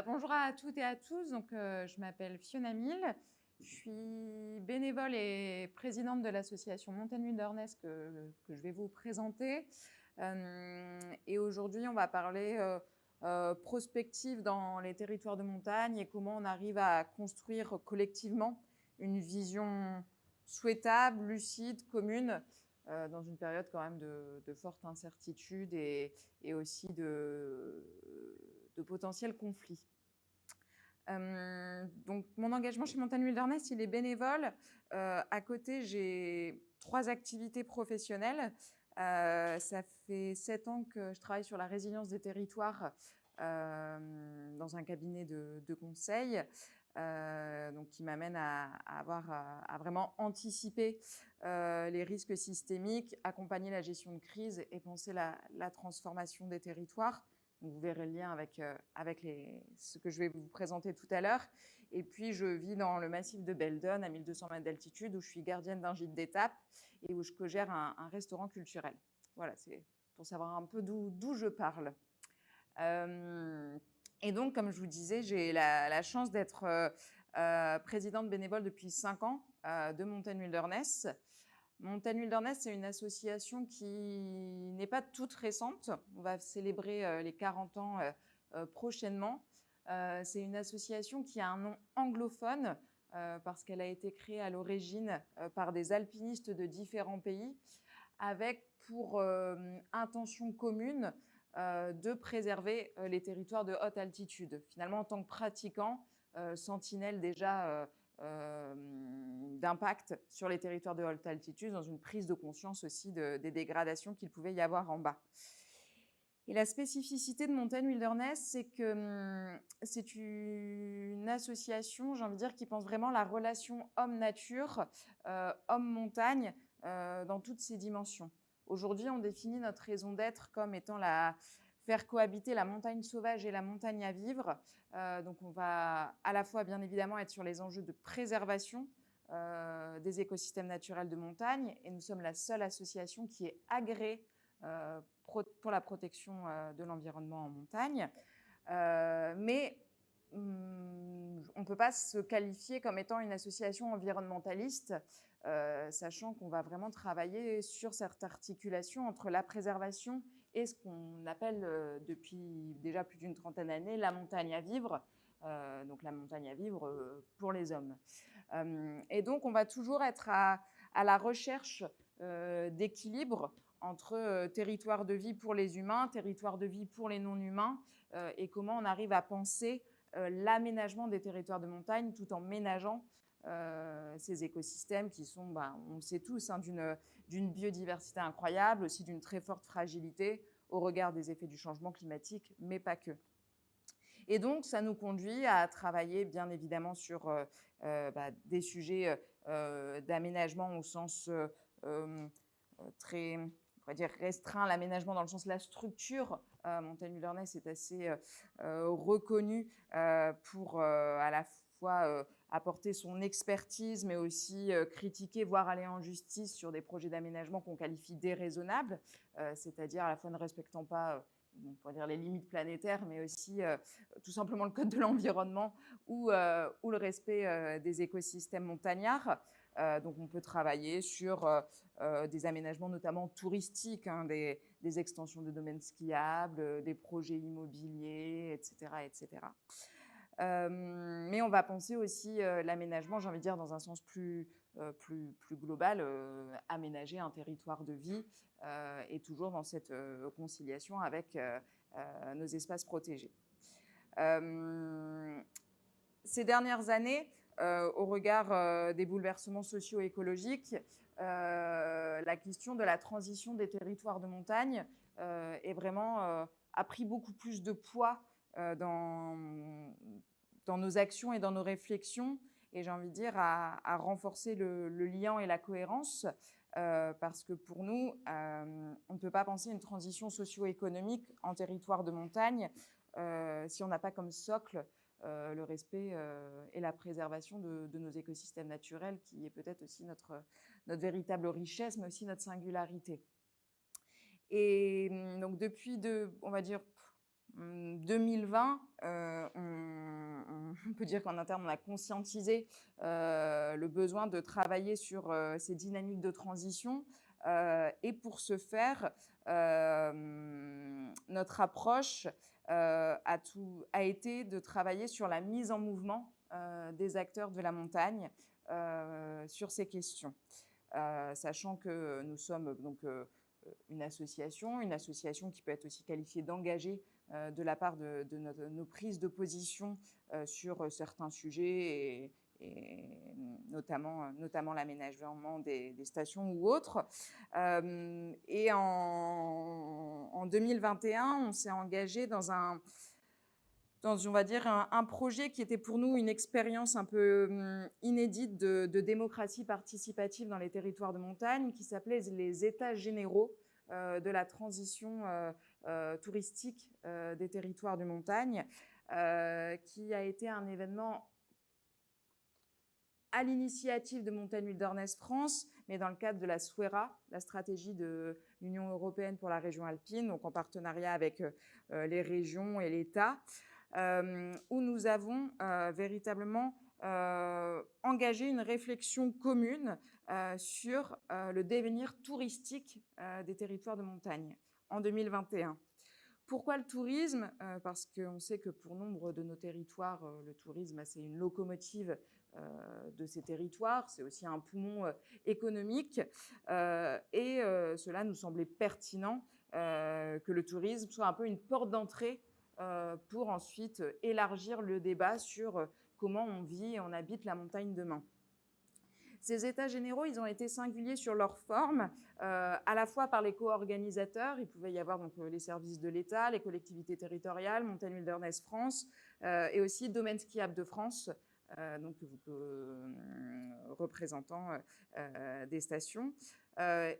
Bonjour à toutes et à tous. Je m'appelle Fiona Mille. Je suis bénévole et présidente de l'association Montagne Wilderness que je vais vous présenter. Et aujourd'hui, on va parler prospective dans les territoires de montagne et comment on arrive à construire collectivement une vision souhaitable, lucide, commune, dans une période quand même de forte incertitude et aussi de potentiels conflits. Donc, mon engagement chez Montagne Wilderness, il est bénévole. À côté, j'ai 3 activités professionnelles. Ça fait 7 ans que je travaille sur la résilience des territoires dans un cabinet de conseil, donc qui m'amène à vraiment anticiper les risques systémiques, accompagner la gestion de crise et penser la transformation des territoires. Donc, vous verrez le lien avec ce que je vais vous présenter tout à l'heure. Et puis, je vis dans le massif de Belledonne, à 1200 mètres d'altitude, où je suis gardienne d'un gîte d'étape et où je co-gère un restaurant culturel. Voilà, c'est pour savoir un peu d'où je parle. Et donc, comme je vous disais, j'ai la chance d'être présidente bénévole depuis 5 ans de Montagne Wilderness. Montagne Wilderness, c'est une association qui n'est pas toute récente. On va célébrer les 40 ans prochainement. C'est une association qui a un nom anglophone parce qu'elle a été créée à l'origine par des alpinistes de différents pays avec pour intention commune de préserver les territoires de haute altitude. Finalement, en tant que pratiquant, sentinelle déjà d'impact sur les territoires de haute altitude, dans une prise de conscience aussi des dégradations qu'il pouvait y avoir en bas. Et la spécificité de Montagne Wilderness, c'est que c'est une association, j'ai envie de dire, qui pense vraiment la relation homme-nature, homme-montagne, dans toutes ses dimensions. Aujourd'hui, on définit notre raison d'être comme étant faire cohabiter la montagne sauvage et la montagne à vivre. Donc, on va à la fois, bien évidemment, être sur les enjeux de préservation des écosystèmes naturels de montagne. Et nous sommes la seule association qui est agréée pour la protection de l'environnement en montagne. Mais on ne peut pas se qualifier comme étant une association environnementaliste, sachant qu'on va vraiment travailler sur cette articulation entre la préservation et ce qu'on appelle depuis déjà plus d'une trentaine d'années la montagne à vivre, donc la montagne à vivre pour les hommes. Et donc, on va toujours être à la recherche d'équilibre entre territoire de vie pour les humains, territoire de vie pour les non-humains, et comment on arrive à penser l'aménagement des territoires de montagne tout en ménageant ces écosystèmes qui sont, on le sait tous, d'une biodiversité incroyable, aussi d'une très forte fragilité au regard des effets du changement climatique, mais pas que. Et donc, ça nous conduit à travailler bien évidemment sur des sujets d'aménagement au sens très, on pourrait dire, restreint, l'aménagement dans le sens de la structure. Montagne Wilderness est assez reconnu pour à la fois apporter son expertise, mais aussi critiquer, voire aller en justice sur des projets d'aménagement qu'on qualifie déraisonnables, c'est-à-dire à la fois ne respectant pas on pourrait dire les limites planétaires, mais aussi tout simplement le code de l'environnement ou le respect des écosystèmes montagnards. Donc, on peut travailler sur des aménagements notamment touristiques, des extensions de domaines skiables, des projets immobiliers, etc. etc. Mais on va penser aussi l'aménagement, j'ai envie de dire, dans un sens plus global, aménager un territoire de vie et toujours dans cette conciliation avec nos espaces protégés. Ces dernières années, au regard des bouleversements socio-écologiques, la question de la transition des territoires de montagne est vraiment a pris beaucoup plus de poids dans nos actions et dans nos réflexions, et j'ai envie de dire à renforcer le lien et la cohérence, parce que pour nous, on ne peut pas penser une transition socio-économique en territoire de montagne si on n'a pas comme socle le respect et la préservation de nos écosystèmes naturels, qui est peut-être aussi notre véritable richesse, mais aussi notre singularité. Et donc depuis on va dire 2020, on peut dire qu'en interne, on a conscientisé le besoin de travailler sur ces dynamiques de transition. Et pour ce faire, notre approche a été de travailler sur la mise en mouvement des acteurs de la montagne sur ces questions. Sachant que nous sommes donc une association qui peut être aussi qualifiée d'engagée de la part de nos prises de position sur certains sujets et notamment l'aménagement des stations ou autres. Et en 2021, on s'est engagé dans on va dire, un projet qui était pour nous une expérience un peu inédite de démocratie participative dans les territoires de montagne, qui s'appelait les États généraux de la transition touristique des territoires de montagne, qui a été un événement à l'initiative de Montagne Wilderness France, mais dans le cadre de la SWERA, la stratégie de l'Union européenne pour la région alpine, donc en partenariat avec les régions et l'État, où nous avons véritablement engagé une réflexion commune sur le devenir touristique des territoires de montagne en 2021. Pourquoi le tourisme ? Parce qu'on sait que pour nombre de nos territoires, le tourisme, c'est une locomotive de ces territoires, c'est aussi un poumon économique, et cela nous semblait pertinent que le tourisme soit un peu une porte d'entrée pour ensuite élargir le débat sur comment on vit et on habite la montagne demain. Ces états généraux, ils ont été singuliers sur leur forme, à la fois par les co-organisateurs. Il pouvait y avoir donc les services de l'État, les collectivités territoriales, Montagne Wilderness France, et aussi Domaine skiable de France, donc représentant des stations.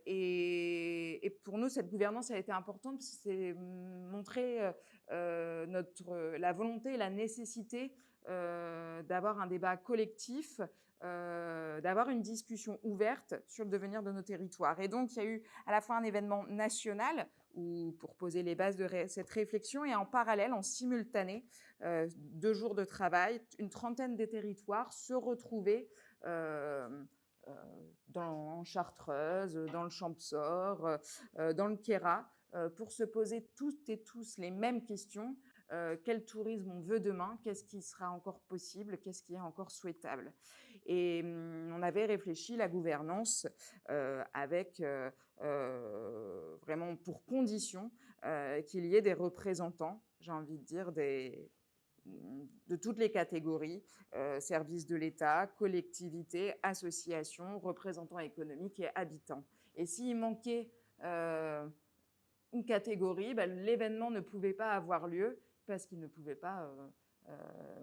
Et pour nous, cette gouvernance a été importante parce que c'est montrer la volonté et la nécessité d'avoir un débat collectif, d'avoir une discussion ouverte sur le devenir de nos territoires. Et donc, il y a eu à la fois un événement national pour poser les bases de cette réflexion et en parallèle, en simultané, 2 jours de travail, une trentaine de territoires se retrouver en Chartreuse, dans le Champsaur, dans le Queyras, pour se poser toutes et tous les mêmes questions. Quel tourisme on veut demain, qu'est-ce qui sera encore possible, qu'est-ce qui est encore souhaitable. Et on avait réfléchi la gouvernance avec vraiment pour condition qu'il y ait des représentants, j'ai envie de dire, de toutes les catégories, services de l'État, collectivités, associations, représentants économiques et habitants. Et s'il manquait une catégorie, l'événement ne pouvait pas avoir lieu parce qu'il ne pouvait pas,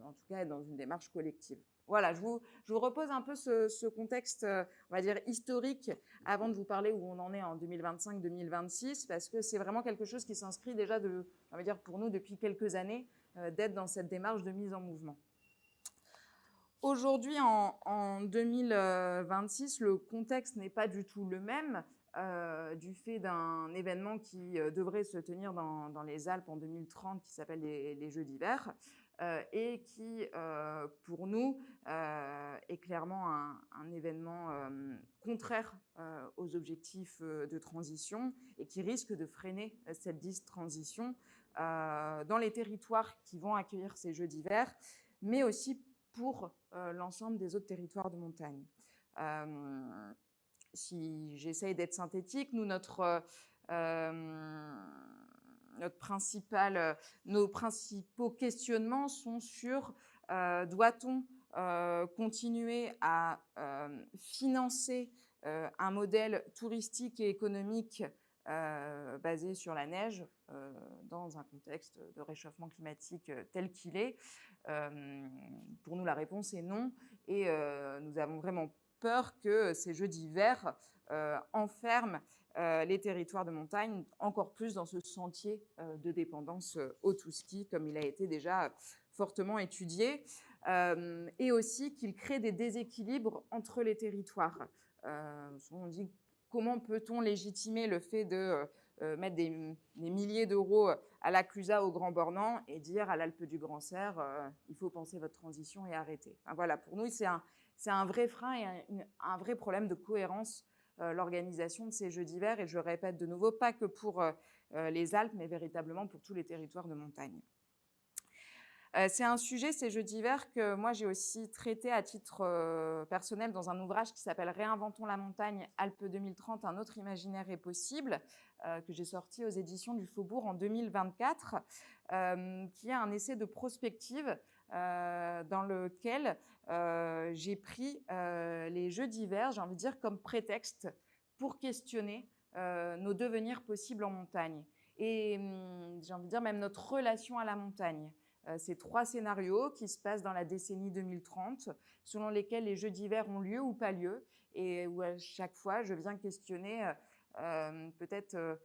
en tout cas, être dans une démarche collective. Voilà, je vous repose un peu ce contexte, on va dire, historique avant de vous parler où on en est en 2025-2026, parce que c'est vraiment quelque chose qui s'inscrit déjà, on va dire, pour nous depuis quelques années, d'être dans cette démarche de mise en mouvement. Aujourd'hui, en 2026, le contexte n'est pas du tout le même. Du fait d'un événement qui devrait se tenir dans les Alpes en 2030 qui s'appelle les Jeux d'hiver et qui, pour nous, est clairement un événement contraire aux objectifs de transition et qui risque de freiner cette dite transition dans les territoires qui vont accueillir ces Jeux d'hiver, mais aussi pour l'ensemble des autres territoires de montagne. Si j'essaye d'être synthétique, nous, nos principaux questionnements sont sur doit-on continuer à financer un modèle touristique et économique basé sur la neige dans un contexte de réchauffement climatique tel qu'il est. Pour nous, la réponse est non. Et nous avons vraiment peur que ces Jeux d'hiver enferment les territoires de montagne encore plus dans ce sentier de dépendance au tout-ski, comme il a été déjà fortement étudié, et aussi qu'il crée des déséquilibres entre les territoires. On dit comment peut-on légitimer le fait de mettre des milliers d'euros à la Clusa au Grand Bornand et dire à l'Alpe du Grand Serre, il faut penser votre transition et arrêter. Enfin, voilà, pour nous, c'est un vrai frein et un vrai problème de cohérence, l'organisation de ces Jeux d'hiver. Et je le répète de nouveau, pas que pour les Alpes, mais véritablement pour tous les territoires de montagne. C'est un sujet, ces Jeux d'hiver, que moi j'ai aussi traité à titre personnel dans un ouvrage qui s'appelle « Réinventons la montagne, Alpes 2030, un autre imaginaire est possible », que j'ai sorti aux éditions du Faubourg en 2024, qui est un essai de prospective dans lequel j'ai pris les Jeux d'hiver, j'ai envie de dire, comme prétexte pour questionner nos devenirs possibles en montagne. Et j'ai envie de dire même notre relation à la montagne. Ces 3 scénarios qui se passent dans la décennie 2030, selon lesquels les Jeux d'hiver ont lieu ou pas lieu, et où à chaque fois, je viens questionner peut-être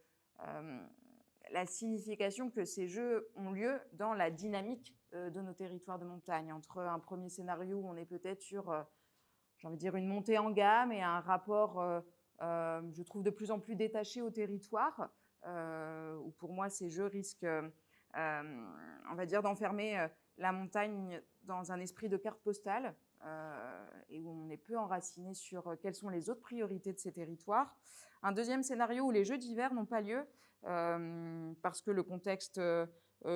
la signification que ces Jeux ont lieu dans la dynamique de nos territoires de montagne. Entre un premier scénario où on est peut-être sur, j'ai envie de dire, une montée en gamme et un rapport, je trouve, de plus en plus détaché au territoire, où pour moi, ces Jeux risquent on va dire, d'enfermer la montagne dans un esprit de carte postale et où on est peu enraciné sur quelles sont les autres priorités de ces territoires. Un deuxième scénario où les Jeux d'hiver n'ont pas lieu parce que le contexte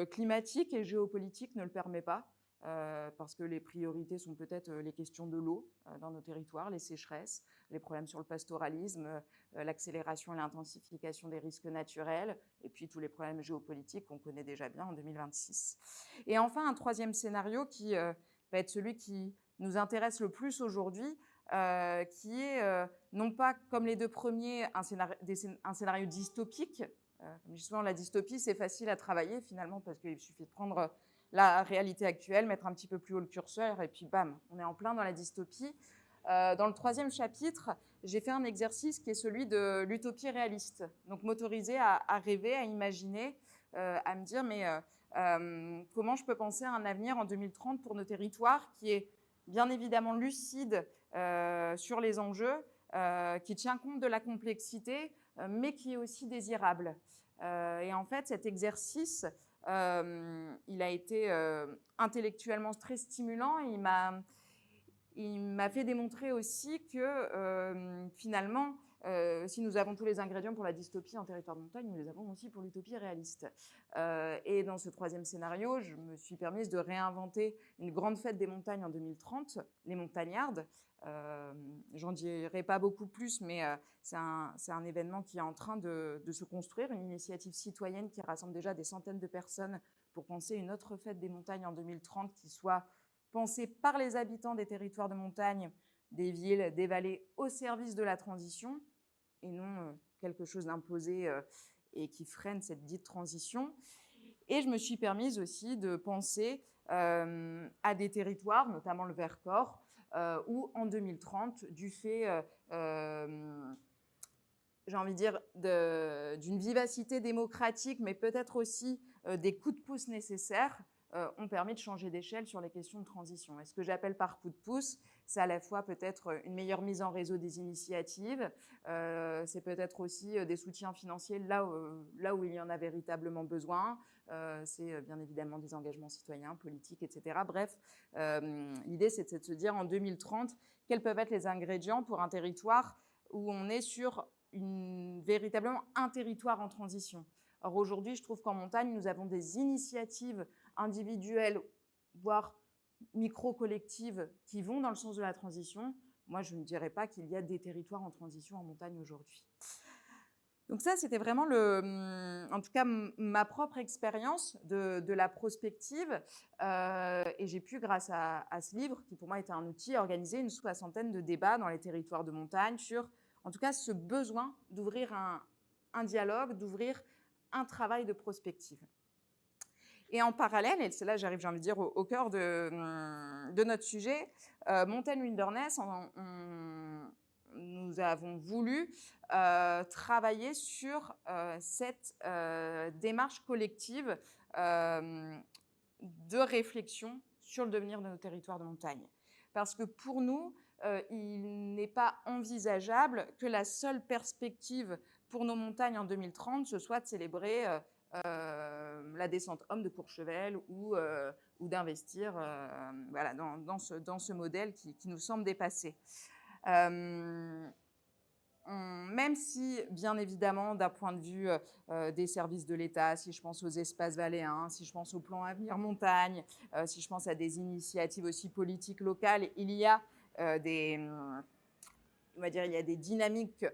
climatique et géopolitique ne le permet pas. Parce que les priorités sont peut-être les questions de l'eau dans nos territoires, les sécheresses, les problèmes sur le pastoralisme, l'accélération et l'intensification des risques naturels, et puis tous les problèmes géopolitiques qu'on connaît déjà bien en 2026. Et enfin, un troisième scénario qui va être celui qui nous intéresse le plus aujourd'hui, qui est non pas comme les 2 premiers un scénario dystopique. Comme je dis souvent, la dystopie, c'est facile à travailler finalement parce qu'il suffit de prendre la réalité actuelle, mettre un petit peu plus haut le curseur et puis bam, on est en plein dans la dystopie. Dans le 3e chapitre, j'ai fait un exercice qui est celui de l'utopie réaliste. Donc m'autoriser à rêver, à imaginer, à me dire mais comment je peux penser à un avenir en 2030 pour nos territoires qui est bien évidemment lucide sur les enjeux, qui tient compte de la complexité, mais qui est aussi désirable. Et en fait, cet exercice, il a été intellectuellement très stimulant. Il m'a fait démontrer aussi que finalement, si nous avons tous les ingrédients pour la dystopie en territoire de montagne, nous les avons aussi pour l'utopie réaliste. Et dans ce 3e scénario, je me suis permise de réinventer une grande fête des montagnes en 2030, les Montagnardes. J'en dirai pas beaucoup plus, mais c'est un événement qui est en train de se construire, une initiative citoyenne qui rassemble déjà des centaines de personnes pour penser une autre fête des montagnes en 2030 qui soit pensée par les habitants des territoires de montagne, des villes, des vallées, au service de la transition, et non quelque chose d'imposé et qui freine cette dite transition. Et je me suis permise aussi de penser à des territoires, notamment le Vercors, où en 2030, du fait, j'ai envie de dire, d'une vivacité démocratique, mais peut-être aussi des coups de pouce nécessaires, ont permis de changer d'échelle sur les questions de transition. Et ce que j'appelle par coup de pouce, c'est à la fois peut-être une meilleure mise en réseau des initiatives, c'est peut-être aussi des soutiens financiers là où il y en a véritablement besoin, c'est bien évidemment des engagements citoyens, politiques, etc. Bref, l'idée c'est de se dire en 2030, quels peuvent être les ingrédients pour un territoire où on est sur véritablement un territoire en transition. Or aujourd'hui, je trouve qu'en montagne, nous avons des initiatives individuelles, voire micro-collectives, qui vont dans le sens de la transition. Moi, je ne dirais pas qu'il y a des territoires en transition en montagne aujourd'hui. Donc ça, c'était vraiment, en tout cas, ma propre expérience de la prospective. Et j'ai pu, grâce à ce livre, qui pour moi était un outil, organiser une 60aine de débats dans les territoires de montagne sur, en tout cas, ce besoin d'ouvrir un dialogue, d'ouvrir un travail de prospective. Et en parallèle, et c'est là j'arrive, j'ai envie de dire, au cœur de notre sujet, Montagne Wilderness, nous avons voulu travailler sur cette démarche collective de réflexion sur le devenir de nos territoires de montagne. Parce que pour nous, il n'est pas envisageable que la seule perspective pour nos montagnes en 2030, ce soit de célébrer la descente homme de Courchevel ou d'investir voilà, dans ce modèle qui nous semble dépassé. Même si, bien évidemment, d'un point de vue des services de l'État, si je pense aux espaces valléens, si je pense au plan Avenir Montagne, si je pense à des initiatives aussi politiques locales, il y a on va dire, il y a des dynamiques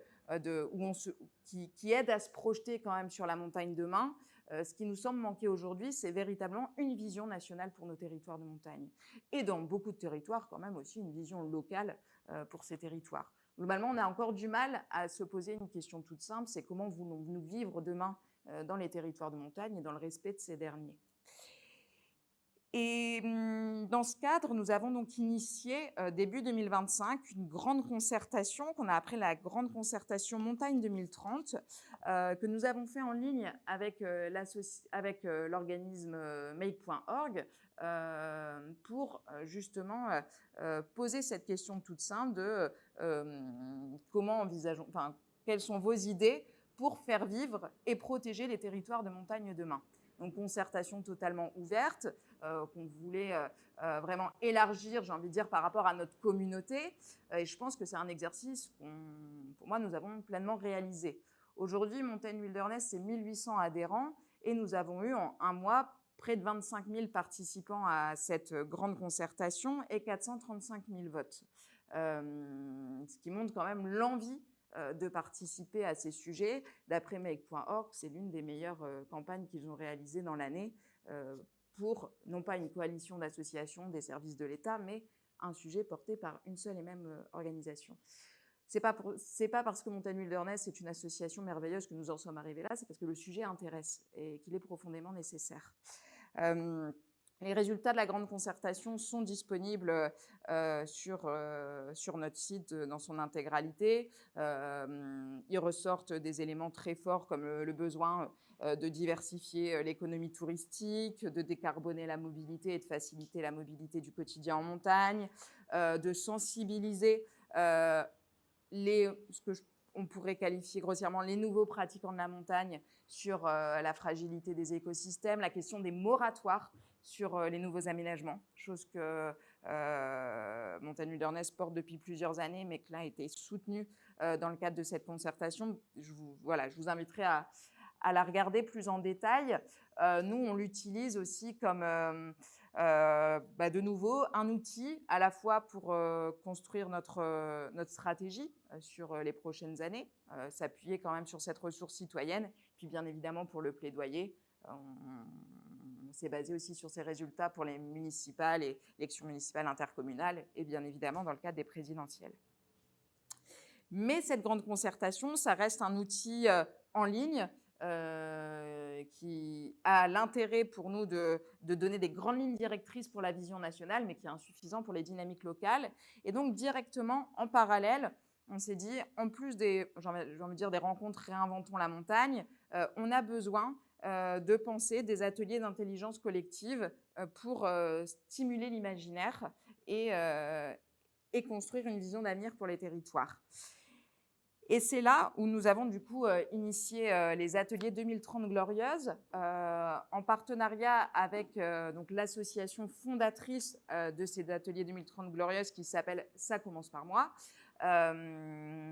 qui aident à se projeter quand même sur la montagne demain. Ce qui nous semble manquer aujourd'hui, c'est véritablement une vision nationale pour nos territoires de montagne. Et dans beaucoup de territoires, quand même aussi une vision locale pour ces territoires. Globalement, on a encore du mal à se poser une question toute simple, c'est comment voulons-nous vivre demain dans les territoires de montagne et dans le respect de ces derniers. Et dans ce cadre, nous avons donc initié début 2025 une grande concertation qu'on a appelée la Grande Concertation Montagne 2030, que nous avons fait en ligne avec l'organisme make.org pour justement poser cette question toute simple de comment envisageons, enfin, quelles sont vos idées pour faire vivre et protéger les territoires de montagne demain. Donc, concertation totalement ouverte, qu'on voulait vraiment élargir, j'ai envie de dire, par rapport à notre communauté. Et je pense que c'est un exercice pour moi, nous avons pleinement réalisé. Aujourd'hui, Montagne Wilderness, c'est 1800 adhérents et nous avons eu en un mois près de 25 000 participants à cette grande concertation et 435 000 votes. Ce qui montre quand même l'envie de participer à ces sujets. D'après make.org, c'est l'une des meilleures campagnes qu'ils ont réalisées dans l'année pour, non pas une coalition d'associations des services de l'État, mais un sujet porté par une seule et même organisation. C'est pas parce que Montagne Wilderness est une association merveilleuse que nous en sommes arrivés là, c'est parce que le sujet intéresse et qu'il est profondément nécessaire. Les résultats de la grande concertation sont disponibles sur notre site dans son intégralité. Ils ressortent des éléments très forts comme le besoin de diversifier l'économie touristique, de décarboner la mobilité et de faciliter la mobilité du quotidien en montagne, de sensibiliser on pourrait qualifier grossièrement les nouveaux pratiquants de la montagne sur la fragilité des écosystèmes, la question des moratoires sur les nouveaux aménagements, chose que Montagne Wilderness porte depuis plusieurs années, mais que là a été soutenue dans le cadre de cette concertation. Je vous inviterai à la regarder plus en détail. Nous, on l'utilise aussi comme, de nouveau, un outil à la fois pour construire notre stratégie sur les prochaines années, s'appuyer quand même sur cette ressource citoyenne, puis bien évidemment pour le plaidoyer, on s'est basé aussi sur ces résultats pour les municipales et l'élection municipale intercommunale et bien évidemment dans le cadre des présidentielles. Mais cette grande concertation, ça reste un outil en ligne qui a l'intérêt pour nous de donner des grandes lignes directrices pour la vision nationale, mais qui est insuffisant pour les dynamiques locales. Et donc, directement, en parallèle, on s'est dit, en plus des rencontres Réinventons la montagne, on a besoin de penser des ateliers d'intelligence collective pour stimuler l'imaginaire et construire une vision d'avenir pour les territoires. Et c'est là où nous avons du coup initié les ateliers 2030 Glorieuses en partenariat avec donc l'association fondatrice de ces ateliers 2030 Glorieuses qui s'appelle Ça commence par moi. On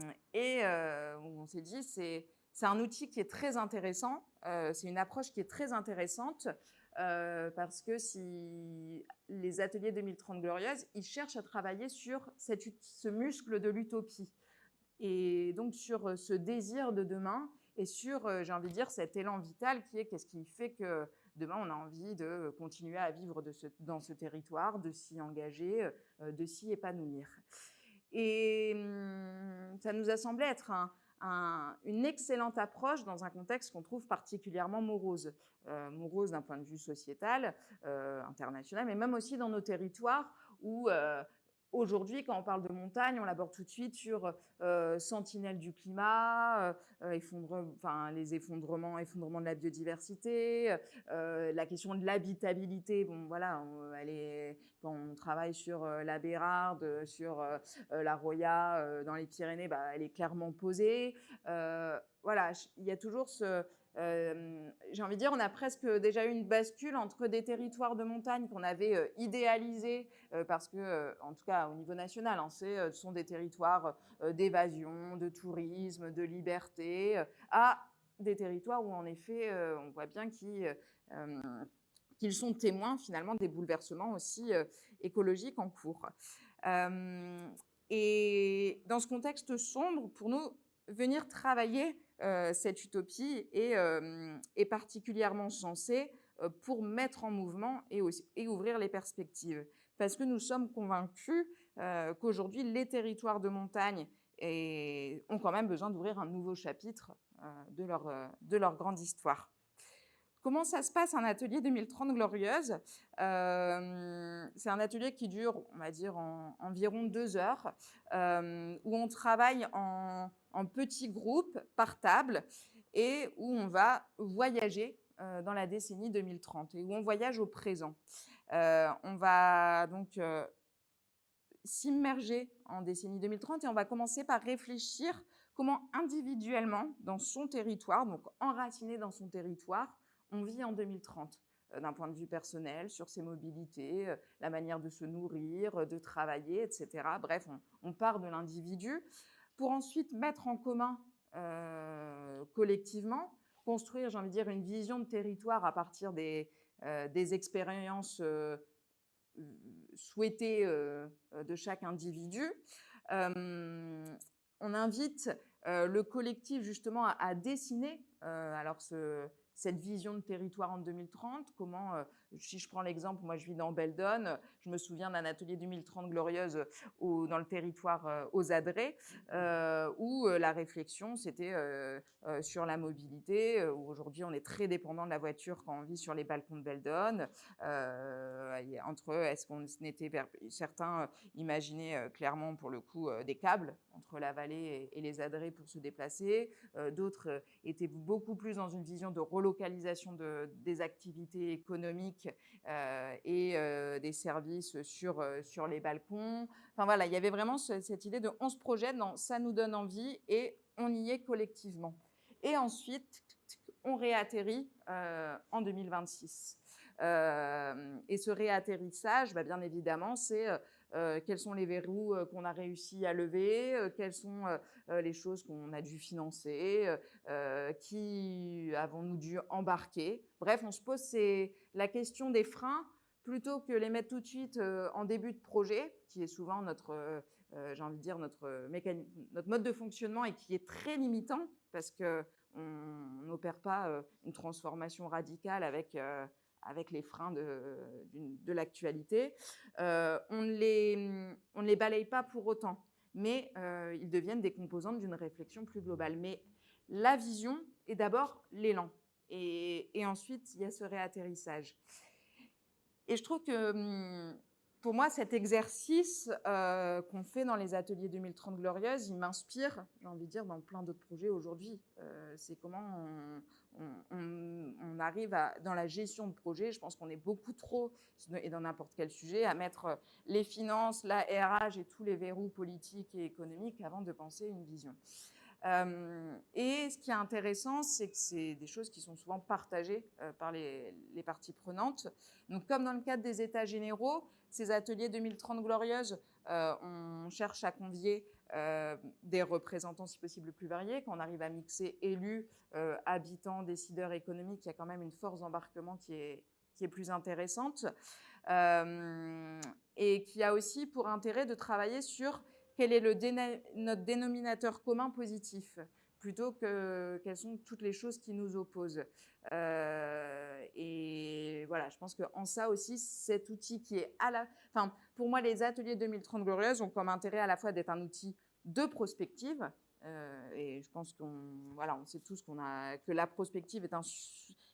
s'est dit c'est un outil qui est très intéressant, c'est une approche qui est très intéressante parce que si les ateliers 2030 Glorieuses, ils cherchent à travailler sur ce muscle de l'utopie. Et donc sur ce désir de demain et sur, j'ai envie de dire, cet élan vital qui est qu'est-ce qui fait que demain on a envie de continuer à vivre dans ce territoire, de s'y engager, de s'y épanouir. Et ça nous a semblé être une excellente approche dans un contexte qu'on trouve particulièrement morose. Morose d'un point de vue sociétal, international, mais même aussi dans nos territoires où aujourd'hui, quand on parle de montagne, on l'aborde tout de suite sur sentinelle du climat, les effondrements de la biodiversité, la question de l'habitabilité. Bon, voilà, quand on travaille sur la Bérarde, sur la Roya, dans les Pyrénées, bah, elle est clairement posée. Voilà, il y a toujours j'ai envie de dire, on a presque déjà eu une bascule entre des territoires de montagne qu'on avait idéalisés parce que, en tout cas au niveau national, hein, ce sont des territoires d'évasion, de tourisme, de liberté, à des territoires où en effet, on voit bien qu'ils sont témoins finalement des bouleversements aussi écologiques en cours. Et dans ce contexte sombre, pour nous, venir travailler cette utopie est particulièrement sensé pour mettre en mouvement et ouvrir les perspectives. Parce que nous sommes convaincus qu'aujourd'hui, les territoires de montagne ont quand même besoin d'ouvrir un nouveau chapitre de leur grande histoire. Comment ça se passe, un atelier 2030 glorieuse? C'est un atelier qui dure, on va dire, environ 2 heures, où on travaille en petits groupes par table et où on va voyager dans la décennie 2030 et où on voyage au présent. On va donc s'immerger en décennie 2030 et on va commencer par réfléchir comment individuellement, dans son territoire, donc enraciné dans son territoire, on vit en 2030 d'un point de vue personnel, sur ses mobilités, la manière de se nourrir, de travailler, etc. Bref, on part de l'individu pour ensuite mettre en commun collectivement, construire, j'ai envie de dire, une vision de territoire à partir des expériences souhaitées de chaque individu. On invite le collectif justement à dessiner cette vision de territoire en 2030. Si je prends l'exemple, moi je vis dans Beldon, je me souviens d'un atelier 2030 glorieuse dans le territoire aux Adrets, où la réflexion c'était sur la mobilité, où aujourd'hui on est très dépendant de la voiture quand on vit sur les balcons de Beldon. Certains imaginaient clairement pour le coup des câbles entre la vallée et les Adrets pour se déplacer. D'autres étaient beaucoup plus dans une vision de relocalisation des activités économiques et des services sur les balcons. Enfin voilà, il y avait vraiment cette idée de on se projette dans ça nous donne envie et on y est collectivement. Et ensuite, on réatterrit en 2026. Et ce réatterrissage, bien évidemment, c'est quels sont les verrous qu'on a réussi à lever, quelles sont les choses qu'on a dû financer, qui avons-nous dû embarquer. Bref, on se pose la question des freins plutôt que les mettre tout de suite en début de projet, qui est souvent j'ai envie de dire, notre mode de fonctionnement et qui est très limitant parce qu'on n'opère pas une transformation radicale avec les freins de l'actualité. On ne les balaye pas pour autant, mais ils deviennent des composantes d'une réflexion plus globale. Mais la vision est d'abord l'élan. Et ensuite, il y a ce réatterrissage. Et je trouve que pour moi, cet exercice qu'on fait dans les ateliers 2030 glorieuses, il m'inspire, j'ai envie de dire, dans plein d'autres projets aujourd'hui. C'est comment on arrive dans la gestion de projet. Je pense qu'on est beaucoup trop, et dans n'importe quel sujet, à mettre les finances, la RH et tous les verrous politiques et économiques avant de penser une vision. Et ce qui est intéressant, c'est que c'est des choses qui sont souvent partagées par les parties prenantes. Donc, comme dans le cadre des États généraux, ces ateliers 2030 glorieuses, on cherche à convier des représentants, si possible, plus variés. Quand on arrive à mixer élus, habitants, décideurs économiques, il y a quand même une force d'embarquement qui est plus intéressante et qui a aussi pour intérêt de travailler sur quel est notre dénominateur commun positif, plutôt que quelles sont toutes les choses qui nous opposent. Et voilà, je pense qu'en ça aussi, cet outil qui est pour moi, les ateliers 2030 glorieuses ont comme intérêt à la fois d'être un outil de prospective, et je pense on sait tous que la prospective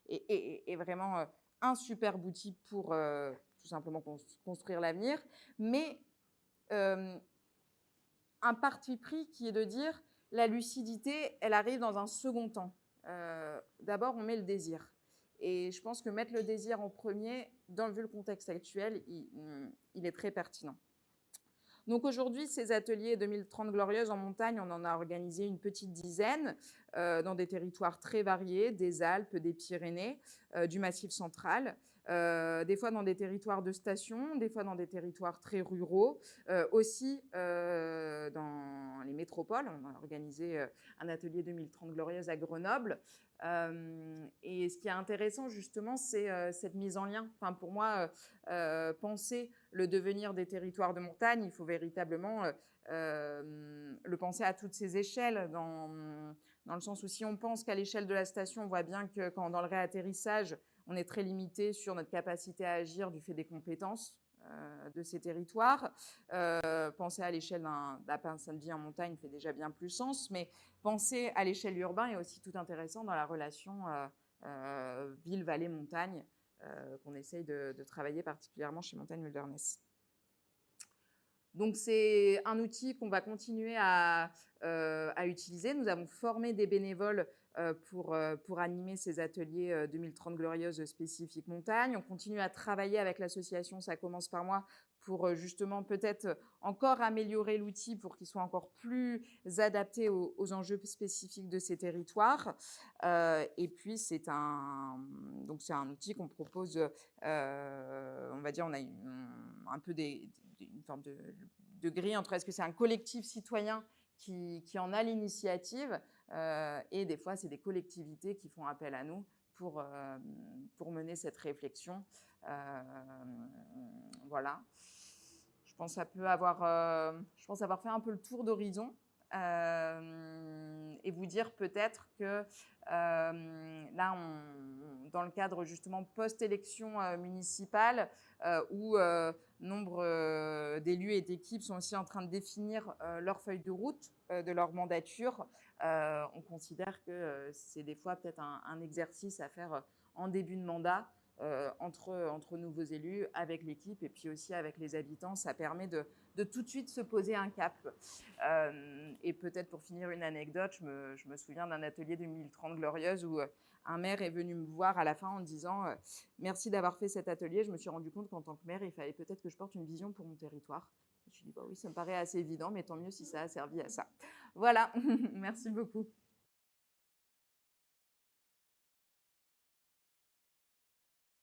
est vraiment un superbe outil pour tout simplement construire l'avenir, mais un parti pris qui est de dire la lucidité, elle arrive dans un second temps. D'abord, on met le désir. Et je pense que mettre le désir en premier, vu le contexte actuel, il est très pertinent. Donc aujourd'hui, ces ateliers 2030 glorieuses en montagne, on en a organisé une petite dizaine dans des territoires très variés, des Alpes, des Pyrénées, du Massif central, des fois dans des territoires de station, des fois dans des territoires très ruraux, aussi dans les métropoles. On a organisé un atelier 2030 glorieuses à Grenoble. Et ce qui est intéressant justement, c'est cette mise en lien. Enfin, pour moi, penser le devenir des territoires de montagne, il faut véritablement le penser à toutes ces échelles, dans le sens où si on pense qu'à l'échelle de la station, on voit bien que dans le réatterrissage, on est très limité sur notre capacité à agir du fait des compétences de ces territoires. Penser à l'échelle d'un bassin de vie en montagne fait déjà bien plus sens, mais penser à l'échelle urbaine est aussi tout intéressant dans la relation ville, vallée, montagne, qu'on essaye de travailler particulièrement chez Montagne Wilderness. Donc, c'est un outil qu'on va continuer à utiliser. Nous avons formé des bénévoles pour animer ces ateliers 2030 glorieuses spécifiques montagne. On continue à travailler avec l'association Ça commence par moi pour justement peut-être encore améliorer l'outil pour qu'il soit encore plus adapté aux enjeux spécifiques de ces territoires. Et puis, c'est un outil qu'on propose, on va dire, on a un peu une forme de grille entre est-ce que c'est un collectif citoyen qui en a l'initiative et des fois, c'est des collectivités qui font appel à nous pour mener cette réflexion. Voilà. Je pense avoir fait un peu le tour d'horizon et vous dire peut-être que là, dans le cadre justement post-élection municipale, où nombre d'élus et d'équipes sont aussi en train de définir leur feuille de route de leur mandature, on considère que c'est des fois peut-être un exercice à faire en début de mandat entre nouveaux élus, avec l'équipe et puis aussi avec les habitants. Ça permet de tout de suite se poser un cap. Et peut-être pour finir une anecdote, je me souviens d'un atelier 2030 glorieuse où un maire est venu me voir à la fin en disant merci d'avoir fait cet atelier. Je me suis rendu compte qu'en tant que maire, il fallait peut-être que je porte une vision pour mon territoire. Je me suis dit, bah oui, ça me paraît assez évident, mais tant mieux si ça a servi à ça. Voilà, merci beaucoup.